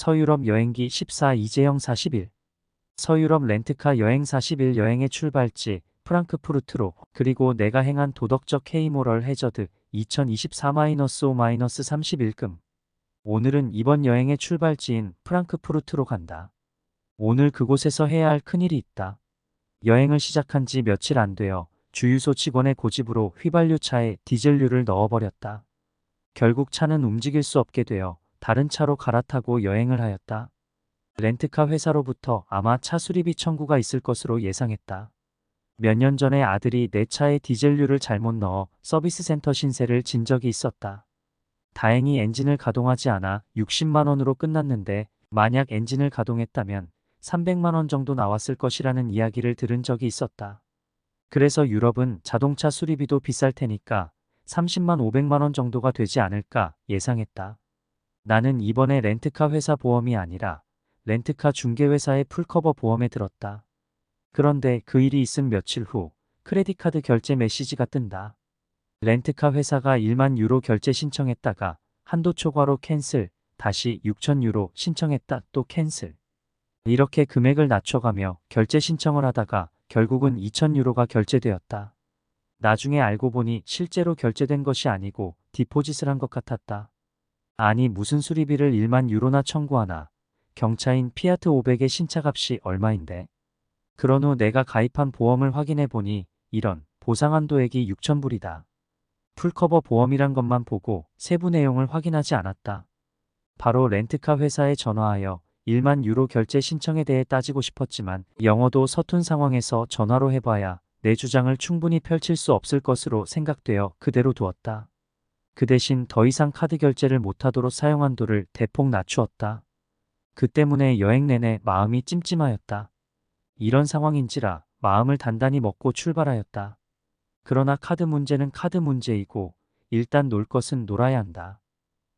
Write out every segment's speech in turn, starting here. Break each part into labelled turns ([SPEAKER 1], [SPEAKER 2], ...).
[SPEAKER 1] 서유럽 여행기 14 이재영 41. 서유럽 렌트카 여행 41 여행의 출발지 프랑크푸르트로 그리고 내가 행한 도덕적 헤이모럴 해저드 2024-5-31금. 오늘은 이번 여행의 출발지인 프랑크푸르트로 간다. 오늘 그곳에서 해야 할 큰일이 있다. 여행을 시작한 지 며칠 안 되어 주유소 직원의 고집으로 휘발유차에 디젤유를 넣어버렸다. 결국 차는 움직일 수 없게 되어 다른 차로 갈아타고 여행을 하였다. 렌트카 회사로부터 아마 차 수리비 청구가 있을 것으로 예상했다. 몇 년 전에 아들이 내 차에 디젤유를 잘못 넣어 서비스 센터 신세를 진 적이 있었다. 다행히 엔진을 가동하지 않아 60만 원으로 끝났는데 만약 엔진을 가동했다면 300만 원 정도 나왔을 것이라는 이야기를 들은 적이 있었다. 그래서 유럽은 자동차 수리비도 비쌀 테니까 30만 500만 원 정도가 되지 않을까 예상했다. 나는 이번에 렌트카 회사 보험이 아니라 렌트카 중개회사의 풀커버 보험에 들었다. 그런데 그 일이 있은 며칠 후 크레딧카드 결제 메시지가 뜬다. 렌트카 회사가 1만 유로 결제 신청했다가 한도 초과로 캔슬, 다시 6천 유로 신청했다 또 캔슬. 이렇게 금액을 낮춰가며 결제 신청을 하다가 결국은 2천 유로가 결제되었다. 나중에 알고 보니 실제로 결제된 것이 아니고 디포짓을 한 것 같았다. 아니 무슨 수리비를 1만 유로나 청구하나. 경차인 피아트 500의 신차값이 얼마인데. 그런 후 내가 가입한 보험을 확인해 보니 이런 보상한도액이 6,000불이다. 풀커버 보험이란 것만 보고 세부 내용을 확인하지 않았다. 바로 렌트카 회사에 전화하여 1만 유로 결제 신청에 대해 따지고 싶었지만 영어도 서툰 상황에서 전화로 해봐야 내 주장을 충분히 펼칠 수 없을 것으로 생각되어 그대로 두었다. 그 대신 더 이상 카드 결제를 못하도록 사용한도를 대폭 낮추었다. 그 때문에 여행 내내 마음이 찜찜하였다. 이런 상황인지라 마음을 단단히 먹고 출발하였다. 그러나 카드 문제는 카드 문제이고 일단 놀 것은 놀아야 한다.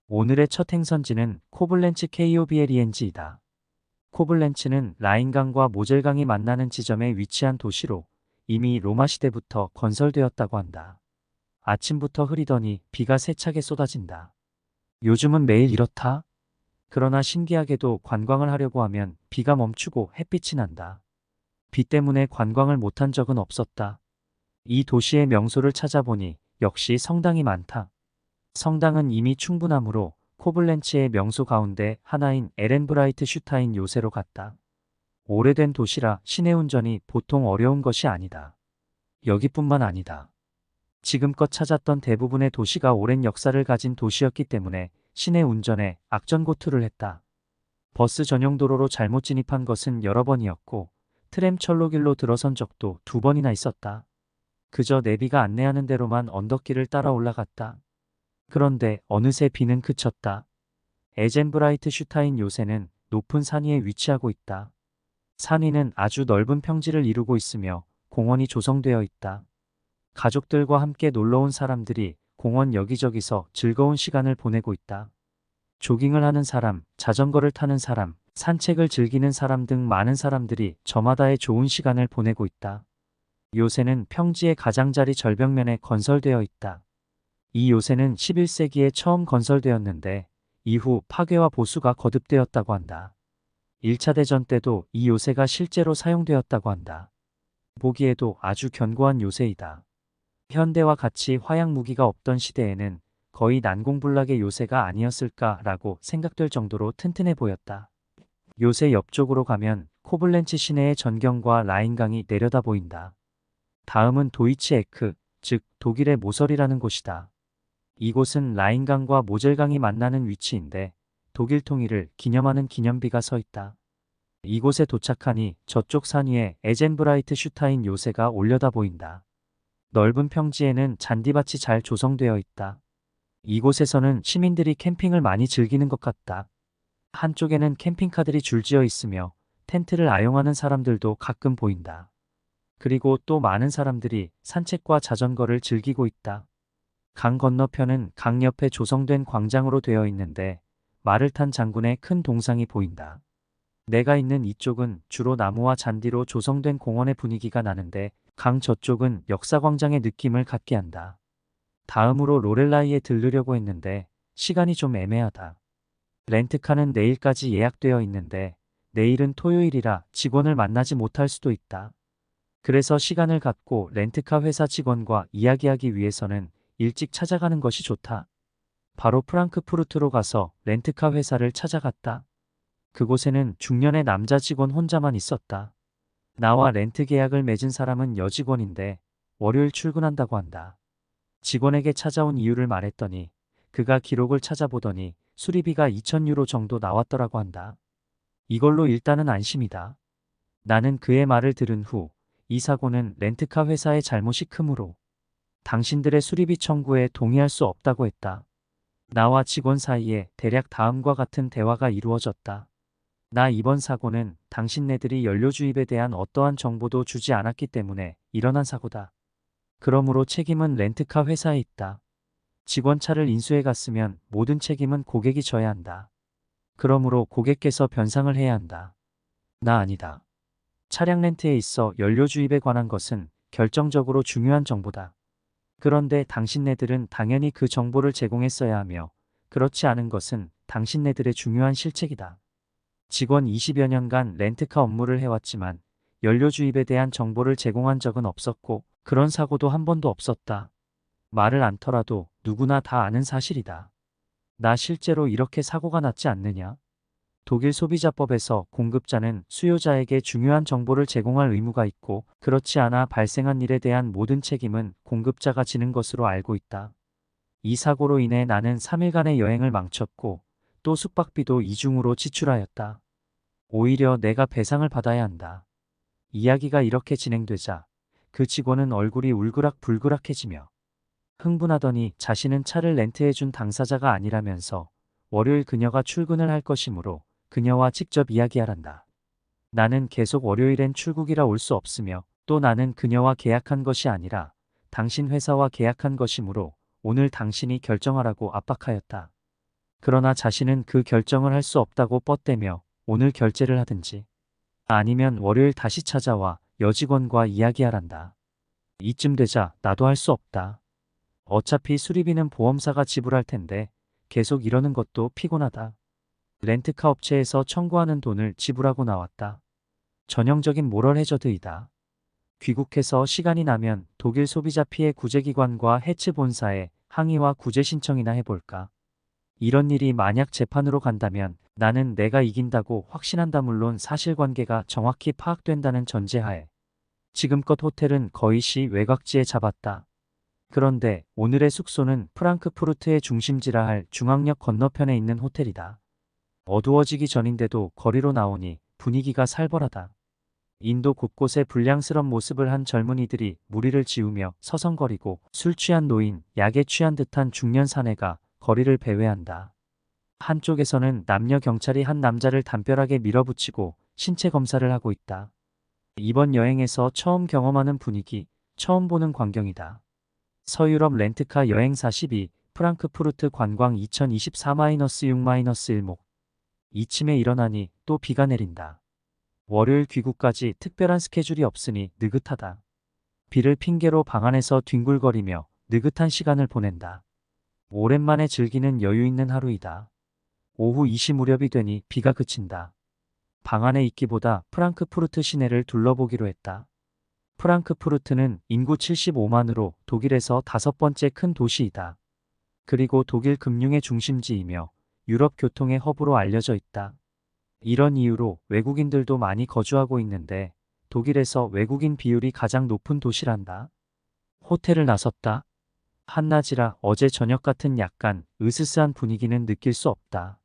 [SPEAKER 1] 오늘의 첫 행선지는 코블렌츠 KOBLENG이다. 코블렌츠는 라인강과 모젤강이 만나는 지점에 위치한 도시로 이미 로마 시대부터 건설되었다고 한다. 아침부터 흐리더니 비가 세차게 쏟아진다. 요즘은 매일 이렇다. 그러나 신기하게도 관광을 하려고 하면 비가 멈추고 햇빛이 난다. 비 때문에 관광을 못한 적은 없었다. 이 도시의 명소를 찾아보니 역시 성당이 많다. 성당은 이미 충분하므로 코블렌츠의 명소 가운데 하나인 에렌브라이트 슈타인 요새로 갔다. 오래된 도시라 시내 운전이 보통 어려운 것이 아니다. 여기뿐만 아니다. 지금껏 찾았던 대부분의 도시가 오랜 역사를 가진 도시였기 때문에 시내 운전에 악전고투를 했다. 버스 전용 도로로 잘못 진입한 것은 여러 번이었고 트램 철로길로 들어선 적도 2번이나 있었다. 그저 내비가 안내하는 대로만 언덕길을 따라 올라갔다. 그런데 어느새 비는 그쳤다. 에젠브라이트 슈타인 요새는 높은 산 위에 위치하고 있다. 산 위는 아주 넓은 평지를 이루고 있으며 공원이 조성되어 있다. 가족들과 함께 놀러온 사람들이 공원 여기저기서 즐거운 시간을 보내고 있다. 조깅을 하는 사람, 자전거를 타는 사람, 산책을 즐기는 사람 등 많은 사람들이 저마다의 좋은 시간을 보내고 있다. 요새는 평지의 가장자리 절벽면에 건설되어 있다. 이 요새는 11세기에 처음 건설되었는데 이후 파괴와 보수가 거듭되었다고 한다. 1차 대전 때도 이 요새가 실제로 사용되었다고 한다. 보기에도 아주 견고한 요새이다. 현대와 같이 화약 무기가 없던 시대에는 거의 난공불락의 요새가 아니었을까라고 생각될 정도로 튼튼해 보였다. 요새 옆쪽으로 가면 코블렌츠 시내의 전경과 라인강이 내려다 보인다. 다음은 도이치 에크, 즉 독일의 모설이라는 곳이다. 이곳은 라인강과 모젤강이 만나는 위치인데 독일 통일을 기념하는 기념비가 서 있다. 이곳에 도착하니 저쪽 산 위에 에젠브라이트 슈타인 요새가 올려다 보인다. 넓은 평지에는 잔디밭이 잘 조성되어 있다. 이곳에서는 시민들이 캠핑을 많이 즐기는 것 같다. 한쪽에는 캠핑카들이 줄지어 있으며 텐트를 아용하는 사람들도 가끔 보인다. 그리고 또 많은 사람들이 산책과 자전거를 즐기고 있다. 강 건너편은 강 옆에 조성된 광장으로 되어 있는데 말을 탄 장군의 큰 동상이 보인다. 내가 있는 이쪽은 주로 나무와 잔디로 조성된 공원의 분위기가 나는데 강 저쪽은 역사광장의 느낌을 갖게 한다. 다음으로 로렐라이에 들르려고 했는데 시간이 좀 애매하다. 렌트카는 내일까지 예약되어 있는데 내일은 토요일이라 직원을 만나지 못할 수도 있다. 그래서 시간을 갖고 렌트카 회사 직원과 이야기하기 위해서는 일찍 찾아가는 것이 좋다. 바로 프랑크푸르트로 가서 렌트카 회사를 찾아갔다. 그곳에는 중년의 남자 직원 혼자만 있었다. 나와 렌트 계약을 맺은 사람은 여직원인데 월요일 출근한다고 한다. 직원에게 찾아온 이유를 말했더니 그가 기록을 찾아보더니 수리비가 2,000유로 정도 나왔더라고 한다. 이걸로 일단은 안심이다. 나는 그의 말을 들은 후 이 사고는 렌트카 회사의 잘못이 크므로 당신들의 수리비 청구에 동의할 수 없다고 했다. 나와 직원 사이에 대략 다음과 같은 대화가 이루어졌다. 나 이번 사고는 당신네들이 연료 주입에 대한 어떠한 정보도 주지 않았기 때문에 일어난 사고다. 그러므로 책임은 렌트카 회사에 있다. 직원 차를 인수해 갔으면 모든 책임은 고객이 져야 한다. 그러므로 고객께서 변상을 해야 한다. 나 아니다. 차량 렌트에 있어 연료 주입에 관한 것은 결정적으로 중요한 정보다. 그런데 당신네들은 당연히 그 정보를 제공했어야 하며 그렇지 않은 것은 당신네들의 중요한 실책이다. 직원 20여 년간 렌트카 업무를 해왔지만 연료 주입에 대한 정보를 제공한 적은 없었고 그런 사고도 한 번도 없었다. 말을 않더라도 누구나 다 아는 사실이다. 나 실제로 이렇게 사고가 났지 않느냐? 독일 소비자법에서 공급자는 수요자에게 중요한 정보를 제공할 의무가 있고 그렇지 않아 발생한 일에 대한 모든 책임은 공급자가 지는 것으로 알고 있다. 이 사고로 인해 나는 3일간의 여행을 망쳤고 또 숙박비도 이중으로 지출하였다. 오히려 내가 배상을 받아야 한다. 이야기가 이렇게 진행되자 그 직원은 얼굴이 울그락불그락해지며 흥분하더니 자신은 차를 렌트해준 당사자가 아니라면서 월요일 그녀가 출근을 할 것이므로 그녀와 직접 이야기하란다. 나는 계속 월요일엔 출국이라 올 수 없으며 또 나는 그녀와 계약한 것이 아니라 당신 회사와 계약한 것이므로 오늘 당신이 결정하라고 압박하였다. 그러나 자신은 그 결정을 할 수 없다고 뻗대며 오늘 결제를 하든지 아니면 월요일 다시 찾아와 여직원과 이야기하란다. 이쯤 되자 나도 할 수 없다. 어차피 수리비는 보험사가 지불할 텐데 계속 이러는 것도 피곤하다. 렌트카 업체에서 청구하는 돈을 지불하고 나왔다. 전형적인 모럴 해저드이다. 귀국해서 시간이 나면 독일 소비자 피해 구제기관과 해츠 본사에 항의와 구제 신청이나 해볼까. 이런 일이 만약 재판으로 간다면 나는 내가 이긴다고 확신한다. 물론 사실관계가 정확히 파악된다는 전제하에. 지금껏 호텔은 거의 시 외곽지에 잡았다. 그런데 오늘의 숙소는 프랑크푸르트의 중심지라 할 중앙역 건너편에 있는 호텔이다. 어두워지기 전인데도 거리로 나오니 분위기가 살벌하다. 인도 곳곳에 불량스런 모습을 한 젊은이들이 무리를 지으며 서성거리고 술 취한 노인, 약에 취한 듯한 중년 사내가 거리를 배회한다. 한쪽에서는 남녀 경찰이 한 남자를 담벼락에 밀어붙이고 신체 검사를 하고 있다. 이번 여행에서 처음 경험하는 분위기, 처음 보는 광경이다. 서유럽 렌트카 여행 42, 프랑크푸르트 관광 2024-6-1목. 이쯤에 일어나니 또 비가 내린다. 월요일 귀국까지 특별한 스케줄이 없으니 느긋하다. 비를 핑계로 방 안에서 뒹굴거리며 느긋한 시간을 보낸다. 오랜만에 즐기는 여유 있는 하루이다. 오후 2시 무렵이 되니 비가 그친다. 방 안에 있기보다 프랑크푸르트 시내를 둘러보기로 했다. 프랑크푸르트는 인구 75만으로 독일에서 5번째 큰 도시이다. 그리고 독일 금융의 중심지이며 유럽 교통의 허브로 알려져 있다. 이런 이유로 외국인들도 많이 거주하고 있는데 독일에서 외국인 비율이 가장 높은 도시란다. 호텔을 나섰다. 한낮이라 어제 저녁 같은 약간 으스스한 분위기는 느낄 수 없다.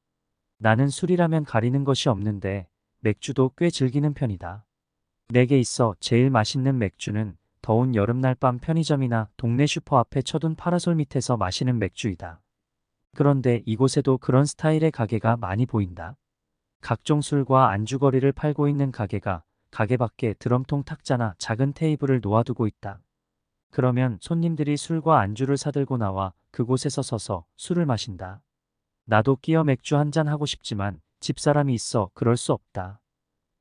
[SPEAKER 1] 나는 술이라면 가리는 것이 없는데 맥주도 꽤 즐기는 편이다. 내게 있어 제일 맛있는 맥주는 더운 여름날 밤 편의점이나 동네 슈퍼 앞에 쳐둔 파라솔 밑에서 마시는 맥주이다. 그런데 이곳에도 그런 스타일의 가게가 많이 보인다. 각종 술과 안주거리를 팔고 있는 가게가 가게 밖에 드럼통 탁자나 작은 테이블을 놓아두고 있다. 그러면 손님들이 술과 안주를 사들고 나와 그곳에서 서서 술을 마신다. 나도 끼어 맥주 한잔 하고 싶지만 집사람이 있어 그럴 수 없다.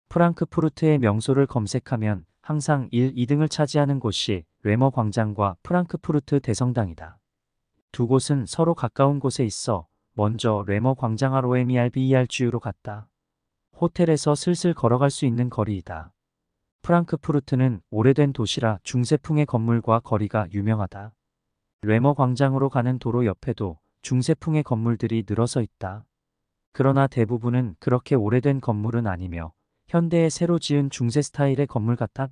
[SPEAKER 1] 프랑크푸르트의 명소를 검색하면 항상 1, 2등을 차지하는 곳이 레머 광장과 프랑크푸르트 대성당이다. 두 곳은 서로 가까운 곳에 있어 먼저 레머 광장 ROMERBERGU로 갔다. 호텔에서 슬슬 걸어갈 수 있는 거리이다. 프랑크푸르트는 오래된 도시라 중세풍의 건물과 거리가 유명하다. 레머 광장으로 가는 도로 옆에도 중세풍의 건물들이 늘어서 있다. 그러나 대부분은 그렇게 오래된 건물은 아니며 현대에 새로 지은 중세 스타일의 건물 같아.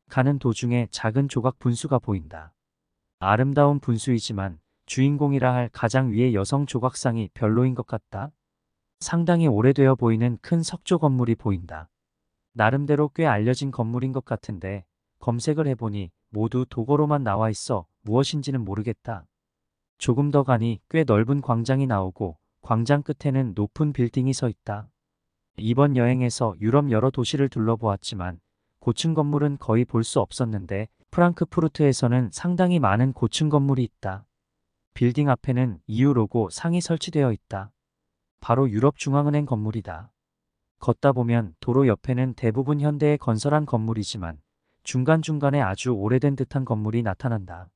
[SPEAKER 1] 가는 도중에 작은 조각 분수가 보인다. 아름다운 분수이지만 주인공이라 할 가장 위의 여성 조각상이 별로인 것 같다. 상당히 오래되어 보이는 큰 석조 건물이 보인다. 나름대로 꽤 알려진 건물인 것 같은데 검색을 해보니 모두 독어로만 나와 있어 무엇인지는 모르겠다. 조금 더 가니 꽤 넓은 광장이 나오고 광장 끝에는 높은 빌딩이 서 있다. 이번 여행에서 유럽 여러 도시를 둘러보았지만 고층 건물은 거의 볼 수 없었는데 프랑크푸르트에서는 상당히 많은 고층 건물이 있다. 빌딩 앞에는 EU 로고 상이 설치되어 있다. 바로 유럽중앙은행 건물이다. 걷다 보면 도로 옆에는 대부분 현대에 건설한 건물이지만 중간중간에 아주 오래된 듯한 건물이 나타난다.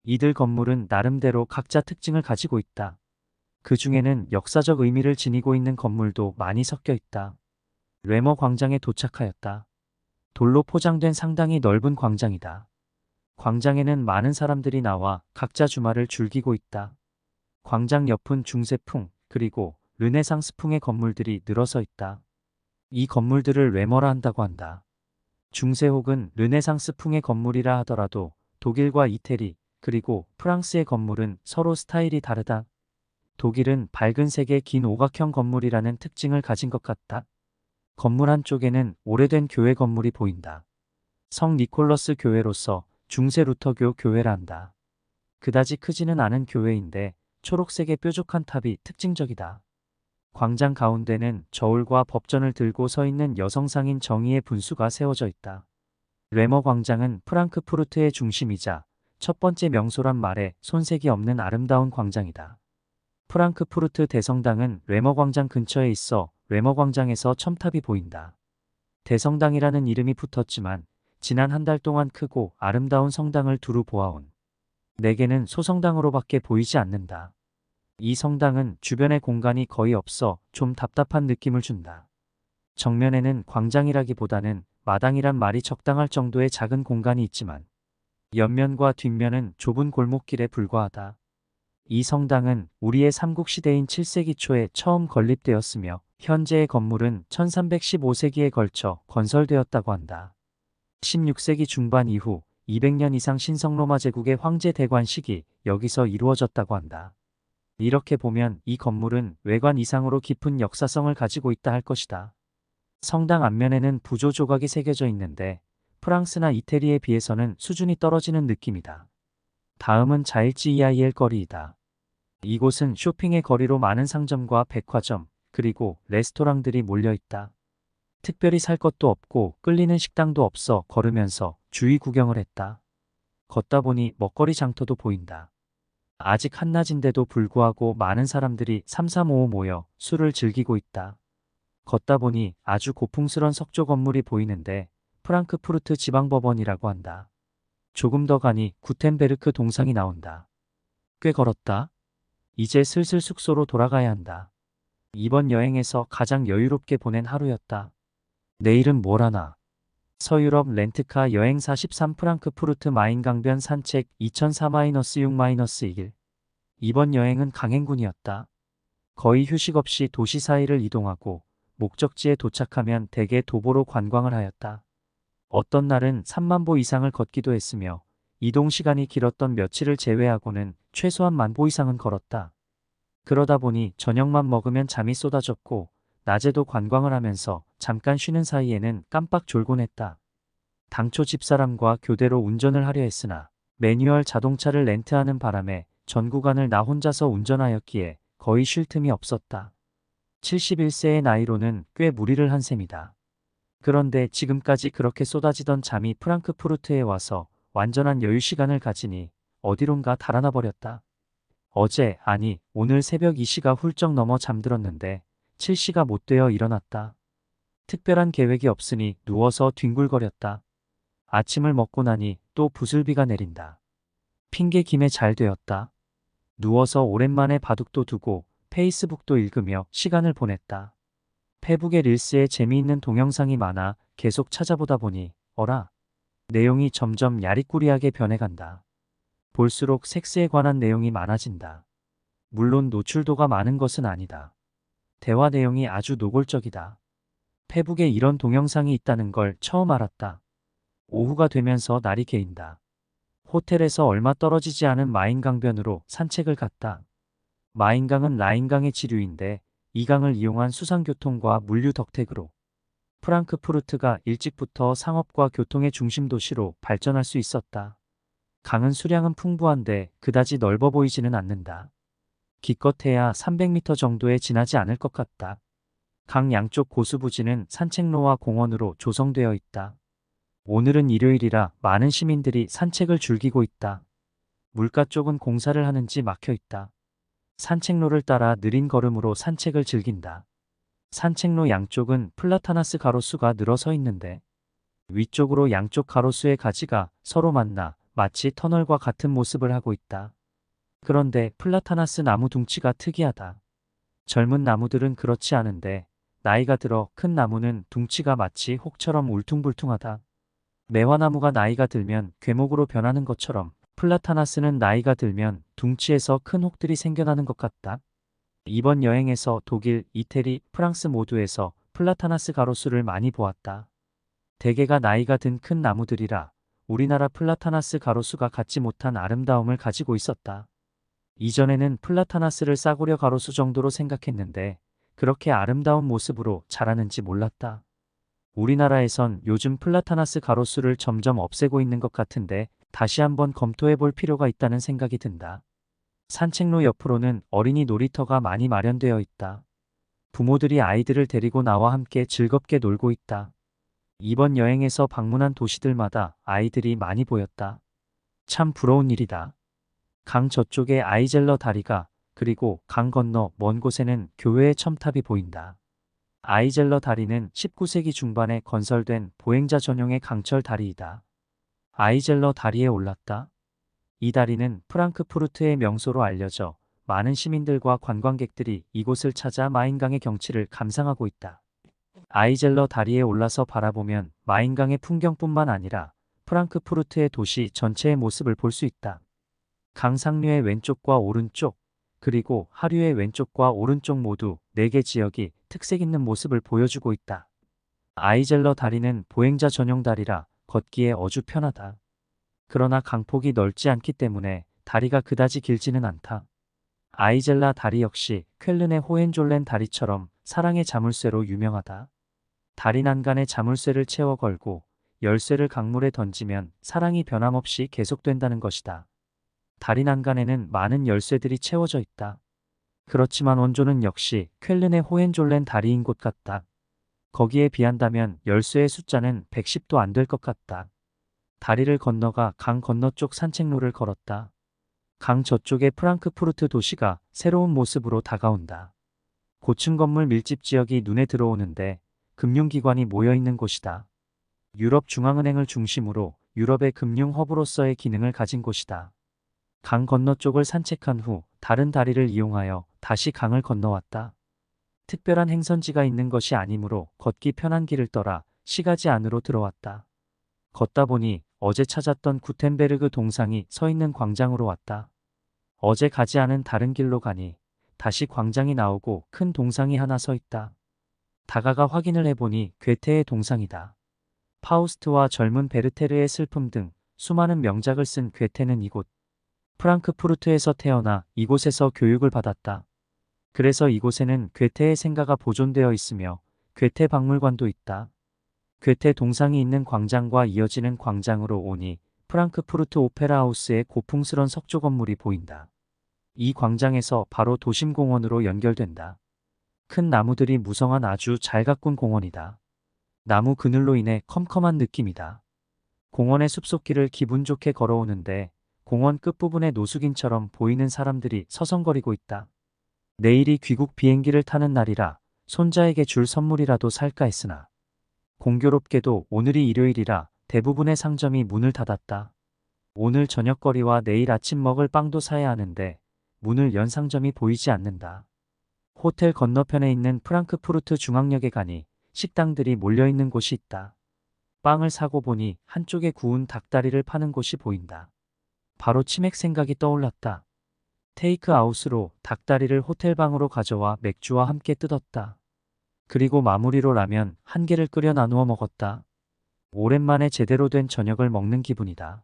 [SPEAKER 1] 이들 건물은 나름대로 각자 특징을 가지고 있다. 그 중에는 역사적 의미를 지니고 있는 건물도 많이 섞여 있다. 레머 광장에 도착하였다. 돌로 포장된 상당히 넓은 광장이다. 광장에는 많은 사람들이 나와 각자 주말을 즐기고 있다. 광장 옆은 중세풍 그리고 르네상스풍의 건물들이 늘어서 있다. 이 건물들을 레머라 한다고 한다. 중세 혹은 르네상스풍의 건물이라 하더라도 독일과 이태리 그리고 프랑스의 건물은 서로 스타일이 다르다. 독일은 밝은 색의 긴 오각형 건물이라는 특징을 가진 것 같다. 건물 한쪽에는 오래된 교회 건물이 보인다. 성 니콜러스 교회로서 중세 루터교 교회란다. 그다지 크지는 않은 교회인데 초록색의 뾰족한 탑이 특징적이다. 광장 가운데는 저울과 법전을 들고 서 있는 여성상인 정의의 분수가 세워져 있다. 레머 광장은 프랑크푸르트의 중심이자 첫 번째 명소란 말에 손색이 없는 아름다운 광장이다. 프랑크푸르트 대성당은 레머 광장 근처에 있어 레머 광장에서 첨탑이 보인다. 대성당이라는 이름이 붙었지만 지난 한 달 동안 크고 아름다운 성당을 두루 보아온 내게는 소성당으로밖에 보이지 않는다. 이 성당은 주변에 공간이 거의 없어 좀 답답한 느낌을 준다. 정면에는 광장이라기보다는 마당이란 말이 적당할 정도의 작은 공간이 있지만 옆면과 뒷면은 좁은 골목길에 불과하다. 이 성당은 우리의 삼국시대인 7세기 초에 처음 건립되었으며 현재의 건물은 1315세기에 걸쳐 건설되었다고 한다. 16세기 중반 이후 200년 이상 신성로마 제국의 황제 대관 시기 여기서 이루어졌다고 한다. 이렇게 보면 이 건물은 외관 이상으로 깊은 역사성을 가지고 있다 할 것이다. 성당 앞면에는 부조 조각이 새겨져 있는데 프랑스나 이태리에 비해서는 수준이 떨어지는 느낌이다. 다음은 자일지이아이엘 거리이다. 이곳은 쇼핑의 거리로 많은 상점과 백화점 그리고 레스토랑들이 몰려있다. 특별히 살 것도 없고 끌리는 식당도 없어 걸으면서 주위 구경을 했다. 걷다 보니 먹거리 장터도 보인다. 아직 한낮인데도 불구하고 많은 사람들이 삼삼오오 모여 술을 즐기고 있다. 걷다 보니 아주 고풍스런 석조 건물이 보이는데 프랑크푸르트 지방법원이라고 한다. 조금 더 가니 구텐베르크 동상이 나온다. 꽤 걸었다. 이제 슬슬 숙소로 돌아가야 한다. 이번 여행에서 가장 여유롭게 보낸 하루였다. 내일은 뭘 하나? 서유럽 렌트카 여행사 13 프랑크푸르트 마인 강변 산책 2004-6-1 이번 여행은 강행군이었다. 거의 휴식 없이 도시 사이를 이동하고 목적지에 도착하면 대개 도보로 관광을 하였다. 어떤 날은 3만 보 이상을 걷기도 했으며 이동 시간이 길었던 며칠을 제외하고는 최소한 10,000보 이상은 걸었다. 그러다 보니 저녁만 먹으면 잠이 쏟아졌고 낮에도 관광을 하면서 잠깐 쉬는 사이에는 깜빡 졸곤 했다. 당초 집사람과 교대로 운전을 하려 했으나 매뉴얼 자동차를 렌트하는 바람에 전 구간을 나 혼자서 운전하였기에 거의 쉴 틈이 없었다. 71세의 나이로는 꽤 무리를 한 셈이다. 그런데 지금까지 그렇게 쏟아지던 잠이 프랑크푸르트에 와서 완전한 여유 시간을 가지니 어디론가 달아나 버렸다. 어제 아니 오늘 새벽 2시가 훌쩍 넘어 잠들었는데 7시가 못 되어 일어났다. 특별한 계획이 없으니 누워서 뒹굴거렸다. 아침을 먹고 나니 또 부슬비가 내린다. 핑계 김에 잘 되었다. 누워서 오랜만에 바둑도 두고 페이스북도 읽으며 시간을 보냈다. 페북의 릴스에 재미있는 동영상이 많아 계속 찾아보다 보니 어라, 내용이 점점 야리꾸리하게 변해간다. 볼수록 섹스에 관한 내용이 많아진다. 물론 노출도가 많은 것은 아니다. 대화 내용이 아주 노골적이다. 페북에 이런 동영상이 있다는 걸 처음 알았다. 오후가 되면서 날이 개인다. 호텔에서 얼마 떨어지지 않은 마인강변으로 산책을 갔다. 마인강은 라인강의 지류인데 이 강을 이용한 수상교통과 물류 덕택으로 프랑크푸르트가 일찍부터 상업과 교통의 중심 도시로 발전할 수 있었다. 강은 수량은 풍부한데 그다지 넓어 보이지는 않는다. 기껏해야 300m 정도에 지나지 않을 것 같다. 강 양쪽 고수부지는 산책로와 공원으로 조성되어 있다. 오늘은 일요일이라 많은 시민들이 산책을 즐기고 있다. 물가 쪽은 공사를 하는지 막혀 있다. 산책로를 따라 느린 걸음으로 산책을 즐긴다. 산책로 양쪽은 플라타나스 가로수가 늘어서 있는데 위쪽으로 양쪽 가로수의 가지가 서로 만나 마치 터널과 같은 모습을 하고 있다. 그런데 플라타나스 나무 둥치가 특이하다. 젊은 나무들은 그렇지 않은데 나이가 들어 큰 나무는 둥치가 마치 혹처럼 울퉁불퉁하다. 매화나무가 나이가 들면 궤목으로 변하는 것처럼 플라타나스는 나이가 들면 둥치에서 큰 혹들이 생겨나는 것 같다. 이번 여행에서 독일, 이태리, 프랑스 모두에서 플라타나스 가로수를 많이 보았다. 대개가 나이가 든 큰 나무들이라 우리나라 플라타나스 가로수가 갖지 못한 아름다움을 가지고 있었다. 이전에는 플라타나스를 싸구려 가로수 정도로 생각했는데 그렇게 아름다운 모습으로 자라는지 몰랐다. 우리나라에선 요즘 플라타나스 가로수를 점점 없애고 있는 것 같은데 다시 한번 검토해 볼 필요가 있다는 생각이 든다. 산책로 옆으로는 어린이 놀이터가 많이 마련되어 있다. 부모들이 아이들을 데리고 나와 함께 즐겁게 놀고 있다. 이번 여행에서 방문한 도시들마다 아이들이 많이 보였다. 참 부러운 일이다. 강 저쪽에 아이젤러 다리가 그리고 강 건너 먼 곳에는 교회의 첨탑이 보인다. 아이젤러 다리는 19세기 중반에 건설된 보행자 전용의 강철 다리이다. 아이젤러 다리에 올랐다. 이 다리는 프랑크푸르트의 명소로 알려져 많은 시민들과 관광객들이 이곳을 찾아 마인강의 경치를 감상하고 있다. 아이젤러 다리에 올라서 바라보면 마인강의 풍경뿐만 아니라 프랑크푸르트의 도시 전체의 모습을 볼 수 있다. 강 상류의 왼쪽과 오른쪽, 그리고 하류의 왼쪽과 오른쪽 모두 4개 지역이 특색 있는 모습을 보여주고 있다. 아이젤러 다리는 보행자 전용 다리라 걷기에 아주 편하다. 그러나 강폭이 넓지 않기 때문에 다리가 그다지 길지는 않다. 아이젤라 다리 역시 쾰른의 호헨졸렌 다리처럼 사랑의 자물쇠로 유명하다. 다리 난간에 자물쇠를 채워 걸고 열쇠를 강물에 던지면 사랑이 변함없이 계속된다는 것이다. 다리 난간에는 많은 열쇠들이 채워져 있다. 그렇지만 원조는 역시 쾰른의 호헨졸렌 다리인 곳 같다. 거기에 비한다면 열쇠의 숫자는 110도 안 될 것 같다. 다리를 건너가 강 건너쪽 산책로를 걸었다. 강 저쪽의 프랑크푸르트 도시가 새로운 모습으로 다가온다. 고층 건물 밀집 지역이 눈에 들어오는데 금융기관이 모여있는 곳이다. 유럽중앙은행을 중심으로 유럽의 금융 허브로서의 기능을 가진 곳이다. 강 건너쪽을 산책한 후 다른 다리를 이용하여 다시 강을 건너왔다. 특별한 행선지가 있는 것이 아니므로 걷기 편한 길을 떠나 시가지 안으로 들어왔다. 걷다 보니 어제 찾았던 구텐베르그 동상이 서 있는 광장으로 왔다. 어제 가지 않은 다른 길로 가니 다시 광장이 나오고 큰 동상이 하나 서 있다. 다가가 확인을 해보니 괴테의 동상이다. 파우스트와 젊은 베르테르의 슬픔 등 수많은 명작을 쓴 괴테는 이곳 프랑크푸르트에서 태어나 이곳에서 교육을 받았다. 그래서 이곳에는 괴테의 생가가 보존되어 있으며 괴테 박물관도 있다. 괴테 동상이 있는 광장과 이어지는 광장으로 오니 프랑크푸르트 오페라 하우스의 고풍스런 석조 건물이 보인다. 이 광장에서 바로 도심공원으로 연결된다. 큰 나무들이 무성한 아주 잘 가꾼 공원이다. 나무 그늘로 인해 컴컴한 느낌이다. 공원의 숲속길을 기분 좋게 걸어오는데 공원 끝부분에 노숙인처럼 보이는 사람들이 서성거리고 있다. 내일이 귀국 비행기를 타는 날이라 손자에게 줄 선물이라도 살까 했으나 공교롭게도 오늘이 일요일이라 대부분의 상점이 문을 닫았다. 오늘 저녁거리와 내일 아침 먹을 빵도 사야 하는데 문을 연 상점이 보이지 않는다. 호텔 건너편에 있는 프랑크푸르트 중앙역에 가니 식당들이 몰려있는 곳이 있다. 빵을 사고 보니 한쪽에 구운 닭다리를 파는 곳이 보인다. 바로 치맥 생각이 떠올랐다. 테이크아웃으로 닭다리를 호텔방으로 가져와 맥주와 함께 뜯었다. 그리고 마무리로 라면 한 개를 끓여 나누어 먹었다. 오랜만에 제대로 된 저녁을 먹는 기분이다.